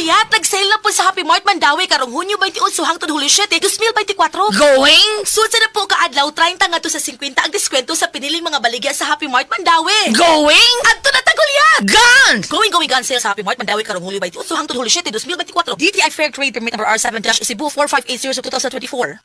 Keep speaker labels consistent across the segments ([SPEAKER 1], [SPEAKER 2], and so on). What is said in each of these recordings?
[SPEAKER 1] Kuya, tag-sale na po sa Happy Mart Mandawi karong Hunyo 28 hangtod Hulyo 7, 2024.
[SPEAKER 2] Going?
[SPEAKER 1] Sunsa na po kaadlaw 30 ngadto sa 50 ang diskwento sa piniling mga baligya sa Happy Mart Mandawi.
[SPEAKER 2] Going?
[SPEAKER 1] Adto na tagulyat!
[SPEAKER 2] Guns!
[SPEAKER 1] Going gun sale sa Happy Mart Mandawi karong Hulyo 28 hangtod Hulyo 7, 2024. DTI Fair Trade Permit number R7-Cebu 4580 of 2024.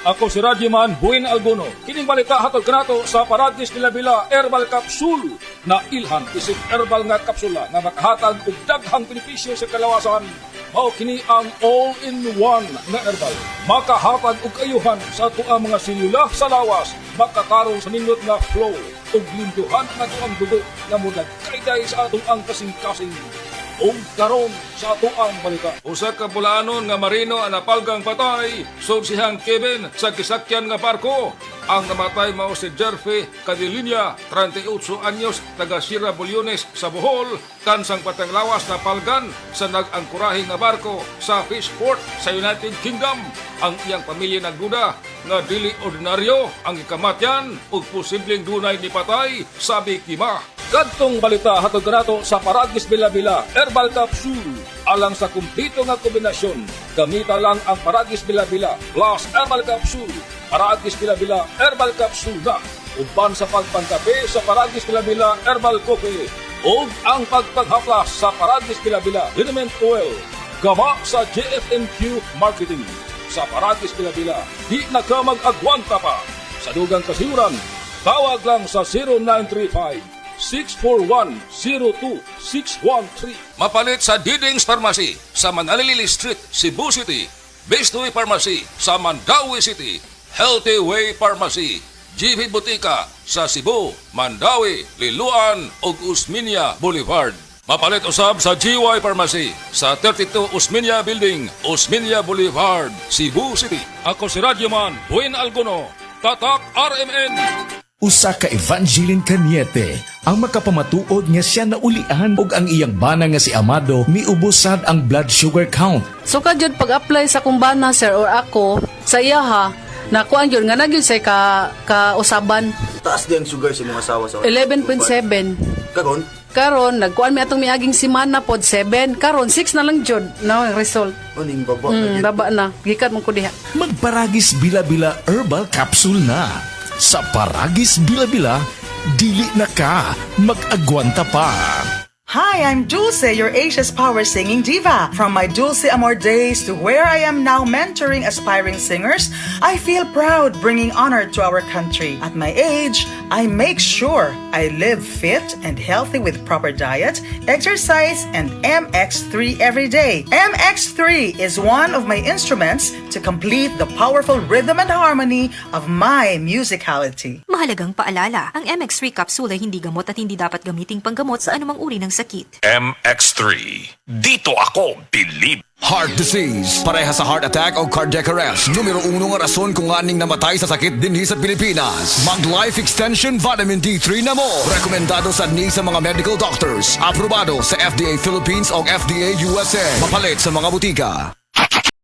[SPEAKER 3] Ako si Radyoman Buin Alguno. Kining balita hatod kanato sa Paradis Bila Herbal Capsule na ilhan isip herbal nga kapsula nga makahatag og daghang benepisyo sa kalawasan. Mao kini ang all-in-one na herbal. Makahatag og kayuhan sa tuang mga selula sa lawas, makakaroon sa nindot nga flow ug linduhan nga tuang dugo nga mudag kayday sa atong ang kasing-kasing. Og karon sa atuang balita. Usa ka Bulanon nga marino ang napalgang patay sud siyang Kevin sa gisakyan nga barko. Ang namatay mao si Jerfe Cadilinia, 38 anyos, taga Sierra Bulyones sa Bohol, kansang patang lawas na palgan sa nag-angkurahe nga barko sa Fishport sa United Kingdom. Ang iyang pamilya nagduda nga dili ordinaryo ang ikamatyan ug posibleng dunay ni patay, sabi Kima. Kadtong balita hatod kanato sa Paradis Bila Herbal Capsule. Alang sa kumpleto nga kombinasyon, gamita lang ang Paradis Bila plus Herbal Capsule. Paradis Bila Herbal Capsule na uban sa pagpangkape sa Paradis Bila Herbal Coffee o ang pagpaghaplas sa Paradis Bila Liniment Oil. Gama sa JFMQ Marketing. Sa Paradis Bila di na ka mag-agwanta pa. Sa dugang kasiuran, tawag lang sa 0935 641-02-613.
[SPEAKER 4] Mapalit sa Diding's Pharmacy sa Manalili Street, Cebu City. Best Way Pharmacy sa Mandawi City. Healthy Way Pharmacy, GB Butika sa Cebu, Mandawi, Liloan ug Usmeña Boulevard. Mapalit usab sa GY Pharmacy sa 32 Usmeña Building, Usmeña Boulevard, Cebu City.
[SPEAKER 3] Ako si Radyoman Buin Alguno, Tatak RMN.
[SPEAKER 5] Usa ka Evangeline Cañete ang makapamatuod nga siya naulian ug ang iyang bana nga si Amado miubusad ang blood sugar count.
[SPEAKER 6] So jud pag-apply sa kumbana sir or ako sa iya ha nakuan yun nga nagyud say ka usaban
[SPEAKER 7] Taas din ang sugar sa mga asawa sa
[SPEAKER 6] 11.7
[SPEAKER 7] Kagon?
[SPEAKER 6] karon nagkuan mi atong miaging semana pod 7 karon 6 na lang jud na ang result
[SPEAKER 7] Uning baba.
[SPEAKER 6] baba na gikat mo ko diha
[SPEAKER 5] Magparagis Bila Herbal Capsule na. Sa Paragis Bila, dili na ka mag-agwanta pa.
[SPEAKER 8] Hi, I'm Dulce, your Asia's power singing diva. From my Dulce Amor days to where I am now mentoring aspiring singers, I feel proud bringing honor to our country. At my age, I make sure I live fit and healthy with proper diet, exercise, and MX3 every day. MX3 is one of my instruments to complete the powerful rhythm and harmony of my musicality.
[SPEAKER 9] Mahalagang paalala, ang MX3 capsule ay hindi gamot at hindi dapat gamiting panggamot sa anumang uri ng sakit.
[SPEAKER 10] MX3. Dito ako, believe.
[SPEAKER 11] Heart disease, pareha sa heart attack o cardiac arrest. Numero 1 nga rason kung aning namatay sa sakit dinhi sa Pilipinas. Mag Life Extension Vitamin D3 na mo. Rekomendado sa mga medical doctors. Aprobado sa FDA Philippines o FDA USA. Mapalit sa mga butika.